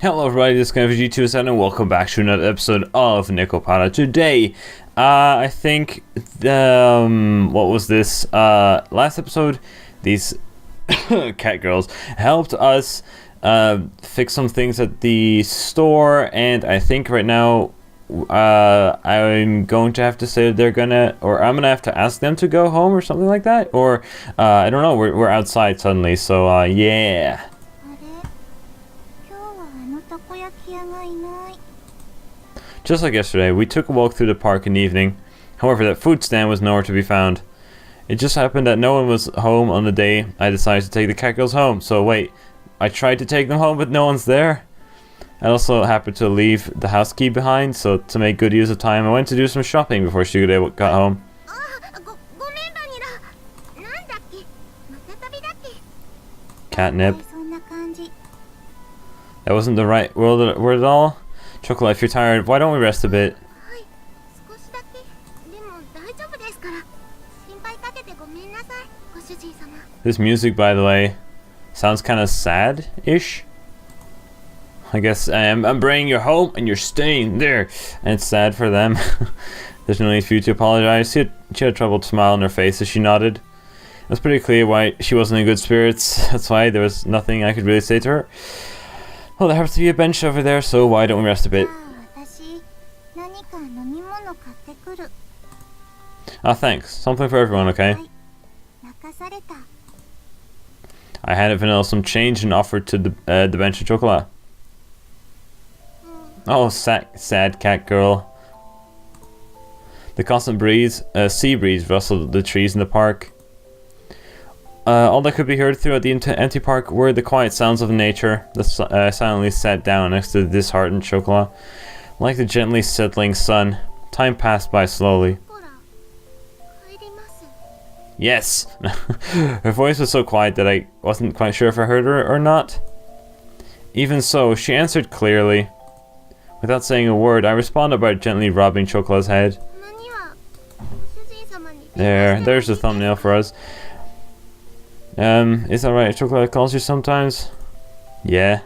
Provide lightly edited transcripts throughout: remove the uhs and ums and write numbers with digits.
Hello everybody, this is kind of G27 and welcome back to another episode of Nekopara. Today, I think, what was this? Last episode, these Catgirls helped us fix some things at the store, and I think right now, I'm going to have to say they're gonna, or I'm gonna have to ask them to go home or something like that, or, I don't know, we're outside suddenly, so, yeah. Just like yesterday, we took a walk through the park in the evening. However, that food stand was nowhere to be found. It just happened that no one was home on the day I decided to take the Catgirls home. So wait, I tried to take them home but no one's there? I also happened to leave the house key behind, so to make good use of time, I went to do some shopping before Shigude got home. Catnip. That wasn't the right word at all. Chocola, if you're tired, why don't we rest a bit? This music, by the way, sounds kind of sad-ish. I guess I'm bringing you home and you're staying there. And it's sad for them. There's no need for you to apologize. She had a troubled smile on her face as she nodded. It was pretty clear why she wasn't in good spirits. That's why there was nothing I could really say to her. Well, there happens to be a bench over there, so why don't we rest a bit? Ah, thanks. Something for everyone, okay? I handed Vanilla some change and offered to the bench of Chocola. Oh, sad cat girl. The constant breeze, sea breeze rustled the trees in the park. All that could be heard throughout the empty park were the quiet sounds of nature that silently sat down next to the disheartened Chocola. Like the gently settling sun, time passed by slowly. Yes! Her voice was so quiet that I wasn't quite sure if I heard her or not. Even so, she answered clearly. Without saying a word, I responded by gently rubbing Chocola's head. There's the thumbnail for us. Is that right if Chocolate calls you sometimes? Yeah.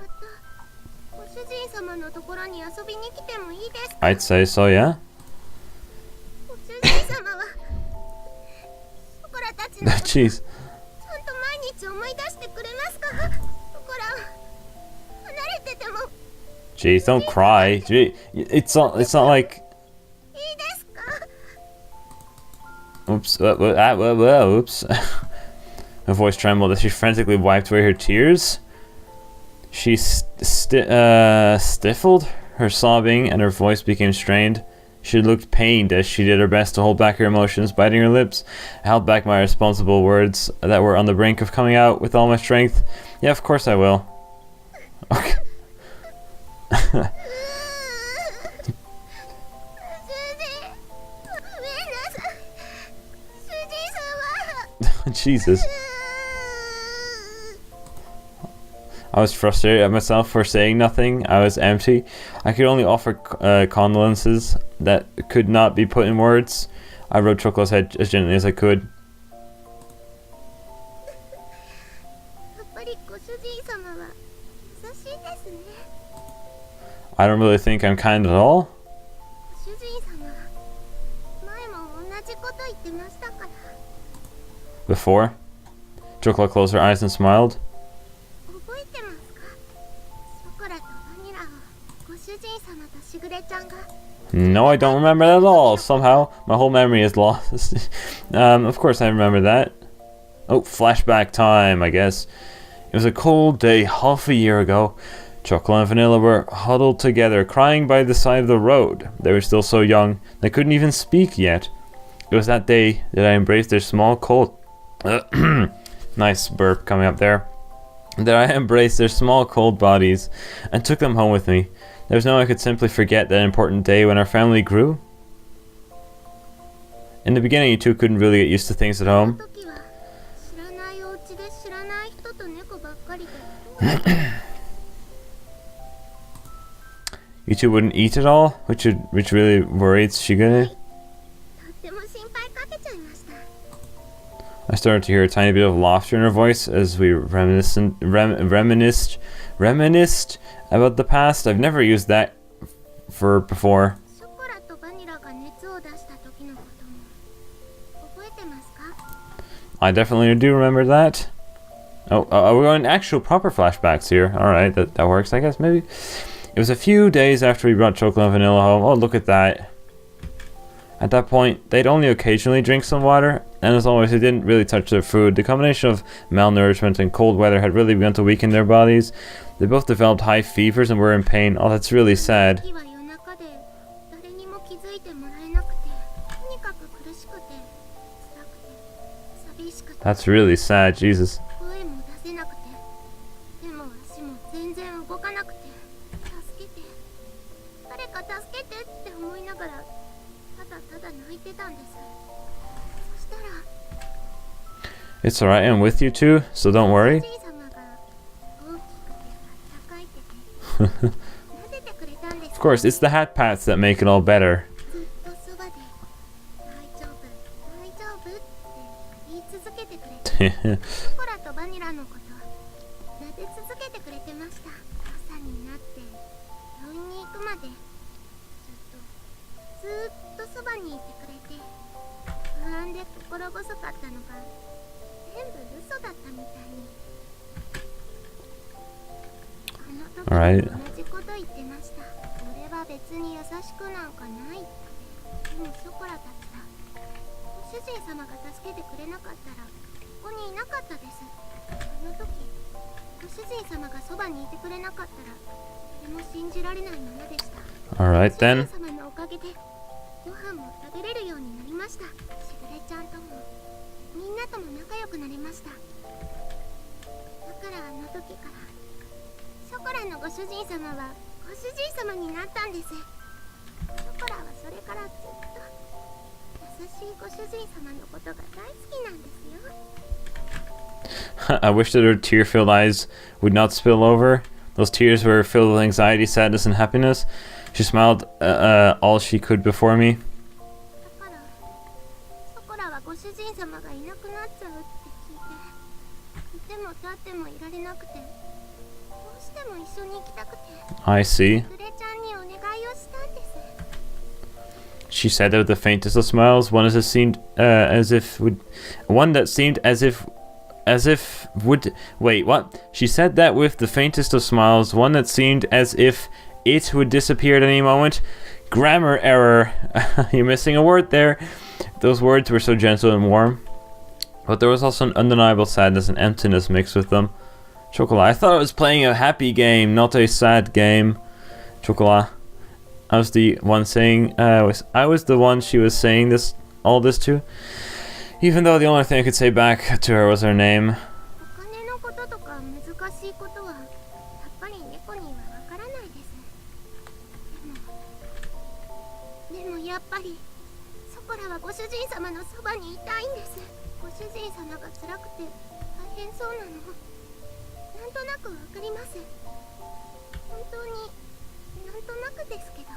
I'd say so, yeah. Jeez. Jeez, don't cry. Gee, it's not like. Oops. Oops. Her voice trembled as she frantically wiped away her tears. She stifled her sobbing and her voice became strained. She looked pained as she did her best to hold back her emotions, biting her lips. I held back my irresponsible words that were on the brink of coming out with all my strength. Yeah, of course I will. Okay. Jesus. I was frustrated at myself for saying nothing. I was empty. I could only offer condolences that could not be put in words. I rubbed Chocola's head as gently as I could. I don't really think I'm kind at all. Before? Chocola closed her eyes and smiled. No, I don't remember that at all. Somehow, my whole memory is lost. Of course I remember that. Oh, flashback time, I guess. It was a cold day half a year ago. Chocola and Vanilla were huddled together, crying by the side of the road. They were still so young, they couldn't even speak yet. It was that day that I embraced their small cold... nice burp coming up there. That I embraced their small cold bodies and took them home with me. There was no way I could simply forget that important day when our family grew. In the beginning, you two couldn't really get used to things at home. You two wouldn't eat at all, which really worried Shigune. I started to hear a tiny bit of laughter in her voice as we reminisced about the past. I've never used that for before. ショコラとバニラが熱を出した時のことも覚えてますか？ I definitely do remember that. Oh, we're going actual proper flashbacks here. Alright, that works, I guess, maybe. It was a few days after we brought Chocola and Vanilla home. Oh, look at that. At that point, they'd only occasionally drink some water, and as always, they didn't really touch their food. The combination of malnourishment and cold weather had really begun to weaken their bodies. They both developed high fevers and were in pain. Oh, that's really sad. 時は夜中で誰にも気づいてもらえなくて、とにかく苦しくて、辛くて、寂しくて。 That's really sad, Jesus. 声も出せなくて、手も足も全然動かなくて、助けて、誰か助けてって思いながら、ただただ泣いてたんです。そしたら、 It's alright, I'm with you too, so don't お worry. じい様が大きくてあったかいてて、撫でてくれたんです。 Of course, it's the hat pats that make it all better. ずっとそばで、大丈夫、大丈夫って言い続けてくれて、ショコラとバニラのこと撫で続けてくれてました。朝になって病院に行くまでずっとそばにいてくれて、不安で心細かったのが全部嘘だったみたいに。あの時 Alright. も同じこと言ってました。俺は別に優しくなんかないって。でもショコラたちはご主人様が助けてくれなかったらここにいなかったです。あの時ご主人様がそばにいてくれなかったら誰も信じられないままでした。 Alright ご then. 主人様のおかげでご飯も食べれるようになりました。しぐれちゃんともみんなとも仲良くなりました。だからあの時からショコラのご主人様はご主人様になったんです。ショコラはそれからずっと優しいご主人様のことが大好きなんですよ。 I wish that her tear-filled eyes would not spill over. Those tears were filled with anxiety, sadness, and happiness. She smiled all she could before me. だからショコラはご主人様がいなくなっちゃうって聞いて、いても立ってもいられなくて、どうしても一緒に行きたくて、 I see. グレちゃんにお願いをしたんです。 She said that with the faintest of smiles, one that seemed as if would wait, what? She said that with the faintest of smiles, one that seemed as if it would disappear at any moment. Grammar error. You're missing a word there. Those words were so gentle and warm, but there was also an undeniable sadness and emptiness mixed with them. Chocola, I thought I was playing a happy game, not a sad game. Chocola, I was the one saying, I was the one she was saying all this to. Even though the only thing I could say back to her was her name. お金のこととか難しいことはやっぱり猫にはわからないです。でもやっぱりショコラはご主人様のそばにいたいんです。ご主人様が辛くて大変そうなのなんとなくわかります。本当になんとなくですけど、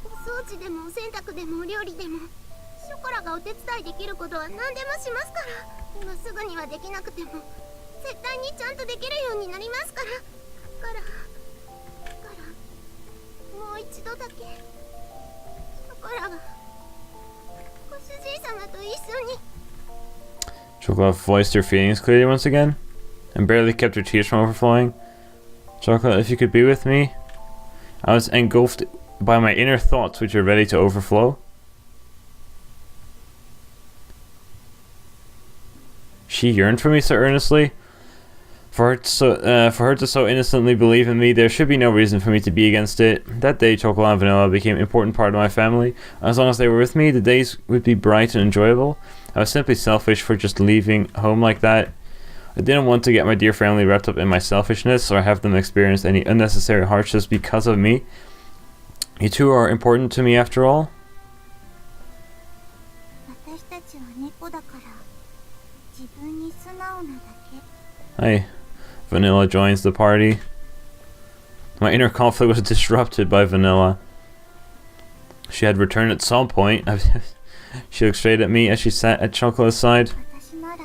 お掃除でもお洗濯でもお料理でもショコラがお手伝いできることは何でもしますから。今すぐにはできなくても絶対にちゃんとできるようになりますから。だからもう一度だけショコラはご主人様と一緒に。 Chocola voiced her feelings clearly once again, and barely kept her tears from overflowing. Chocola, if you could be with me. I was engulfed by my inner thoughts, which are ready to overflow. She yearned for me so earnestly. For her to so innocently believe in me, there should be no reason for me to be against it. That day, Chocola and Vanilla became an important part of my family. As long as they were with me, the days would be bright and enjoyable. I was simply selfish for just leaving home like that. I didn't want to get my dear family wrapped up in my selfishness or have them experience any unnecessary hardships because of me. You two are important to me after all. 私たちは猫だから自分に素直なだけ。 Hi. Vanilla joins the party. My inner conflict was disrupted by Vanilla. She had returned at some point. She looked straight at me as she sat at Chocola's side. 私なら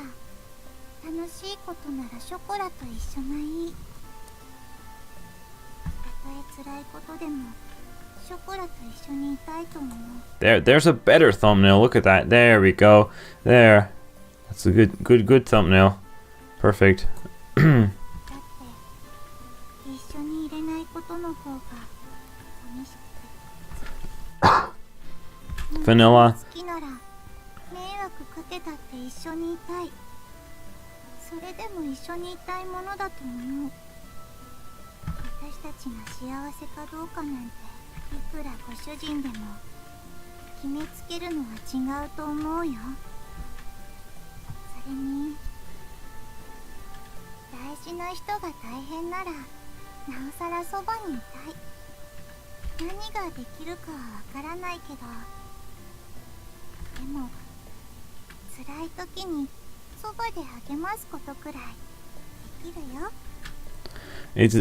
楽しいことならショコラと一緒がいい。たとえ辛いことでもショコラと一緒にいたいと思う。 There's a better thumbnail. Look at that. There we go. There. That's a good thumbnail. Perfect. だって一緒にいれないことの方が寂しくて。 Vanilla. 好きなら迷惑かけたって一緒にいたい。それでも一緒にいたいものだと思う。私たちが幸せかどうかなんていくらご主人でも決めつけるのは違うと思うよ。それに大事な人が大変ならなおさらそばにいたい。何ができるかはわからないけど、でも辛い時にそばで励ますことくらいできるよ。It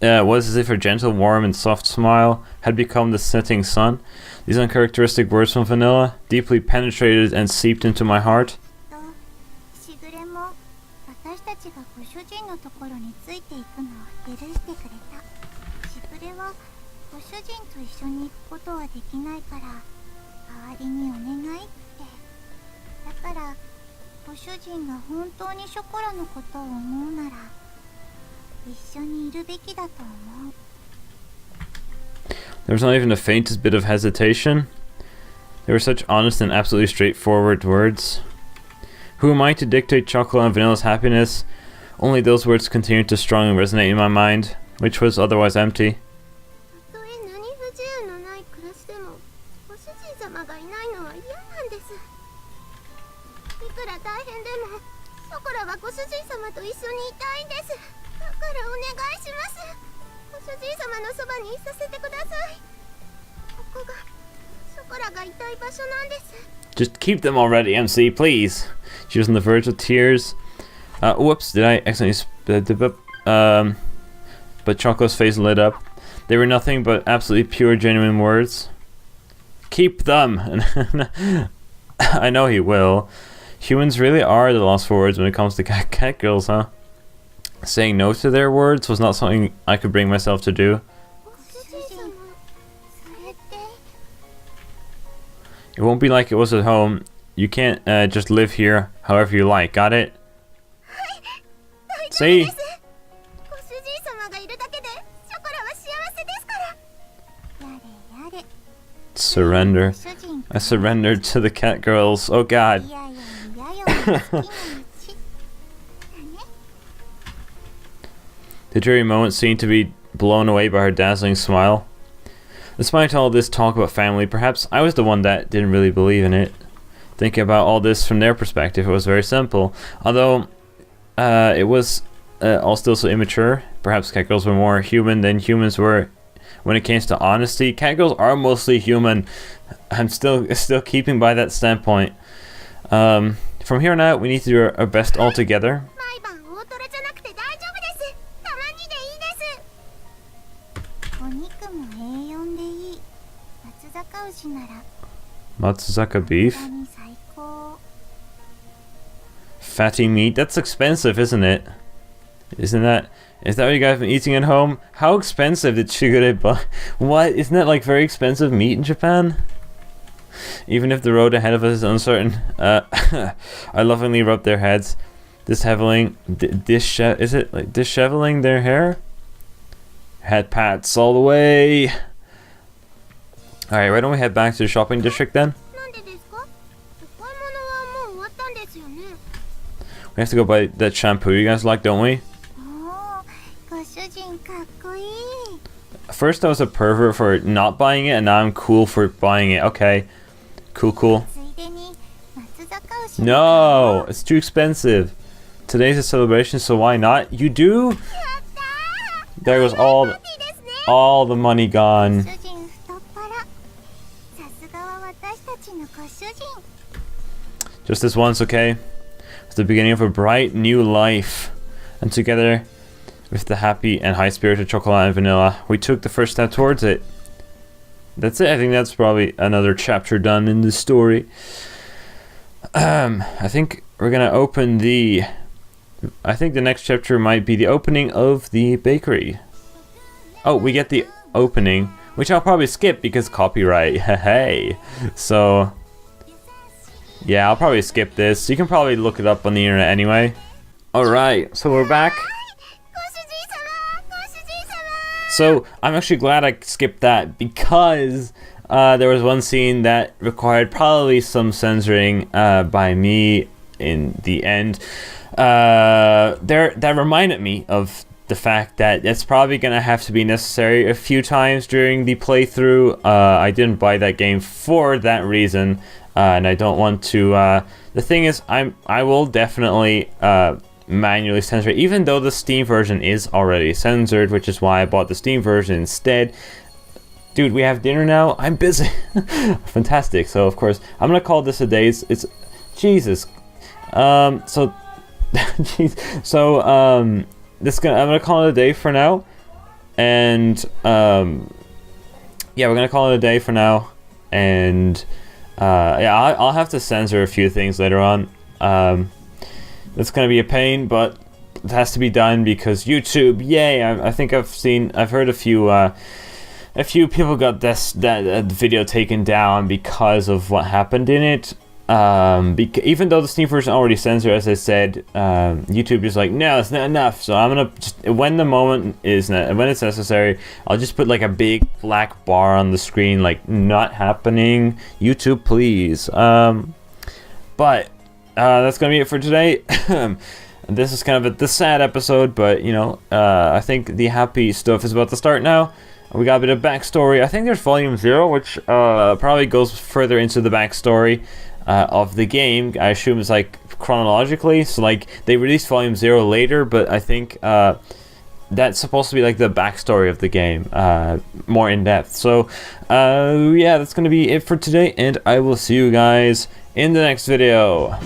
was as if her gentle, warm, and soft smile had become the setting sun. These uncharacteristic words from Vanilla deeply penetrated and seeped into my heart. しぐれも私たちがご主人のところについていくのを許してくれた。しぐれはご主人と一緒に行くことはできないから代わりにお願いって。だからご主人が本当にショコラのことを思うなら一緒にいるべきだと思う。 There was not even the faintest bit of hesitation. They were such honest and absolutely straightforward words. Who am I to dictate Chocola and Vanilla's happiness? Only those words continued to strongly resonate in my mind, which was otherwise empty. たとえ何不自由のない暮らしでもご主人様がいないのは嫌なんです。いくら大変でもショコラはご主人様と一緒にいたいんです。だからお願いします。ご主人様のそばにいさせてください。ここがショコラがいたい場所なんです。 Just keep them already, MC, please. She was on the verge of tears. Whoops, did I accidentally but Chocola's face lit up. They were nothing but absolutely pure, genuine words. Keep them! I know he will. Humans really are the lost for words when it comes to Catgirls, huh? Saying no to their words was not something I could bring myself to do. ご主人様、それって。 It won't be like it was at home. You can't just live here however you like, got it? 大丈夫 See? です。ご主人様がいるだけでショコラは幸せですから。やれやれ。 Surrender. ご主人 I surrendered to the Catgirls. Oh god. いやいやいやよ、好きな道。だね。 The dreary moment seemed to be blown away by her dazzling smile. Despite all this talk about family, perhaps I was the one that didn't really believe in it. Thinking about all this from their perspective, it was very simple. Although it was all still so immature, perhaps Catgirls were more human than humans were when it came to honesty. Catgirls are mostly human. I'm still keeping by that standpoint. From here on out, we need to do our best all together. 毎晩大トロじゃなくて大丈夫です。たまにでいいです。お肉もA4でいい。松阪牛なら Matsuzaka beef? 体に最高。 Fatty meat? That's expensive, isn't it? Is that what you guys have been eating at home? How expensive did Shigure buy? What? Isn't that like very expensive meat in Japan? Even if the road ahead of us is uncertain, I lovingly rub their heads, disheveling their hair? Head pats all the way. Alright, why don't we head back to the shopping district then? なんでですか？お買い物はもう終わったんですよね。 We have to go buy that shampoo you guys like, don't we? おー、ご主人かっこいい。 First I was a pervert for not buying it, and now I'm cool for buying it. Okay. Cool. ついでに松阪牛。 No! It's too expensive. Today's a celebration, so why not? You do? やったー。 There goes パーティーですね。 all the money ご gone. 主人太っ腹。さすがは私たちのご主人。 Just this once, okay? It's the beginning of a bright new life. And together, with the happy and high-spirited Chocola and Vanilla, we took the first step towards it. That's it. I think that's probably another chapter done in the story. I think we're gonna open the... I think the next chapter might be the opening of the bakery. Oh, we get the opening, which I'll probably skip because copyright. Hey, so yeah, I'll probably skip this. You can probably look it up on the internet anyway. Alright, so we're back. So I'm actually glad I skipped that because there was one scene that required probably some censoring by me in the end. That reminded me of the fact that it's probably going to have to be necessary a few times during the playthrough. I didn't buy that game for that reason, and I don't want to. The thing is, I will definitely manually censor it, even though the Steam version is already censored, which is why I bought the Steam version instead. Dude, we have dinner now. I'm busy. Fantastic. So of course I'm gonna call this a day. It's Jesus. So jeez. So I'm gonna call it a day for now, and yeah, we're gonna call it a day for now, and yeah, I'll have to censor a few things later on. It's gonna be a pain, but it has to be done because YouTube. Yay! I think I've heard a few people got that video taken down because of what happened in it. Even though the Steam version already censored, as I said, YouTube is like, no, it's not enough. So I'm gonna just, when it's necessary, I'll just put like a big black bar on the screen, like not happening. YouTube, please. But that's gonna be it for today. This is kind of the sad episode, but you know, I think the happy stuff is about to start now. We got a bit of backstory. I think there's Volume 0, which probably goes further into the backstory of the game. I assume it's like chronologically, so like they released Volume 0 later, but I think that's supposed to be like the backstory of the game, more in depth. So yeah, that's gonna be it for today, and I will see you guys in the next video.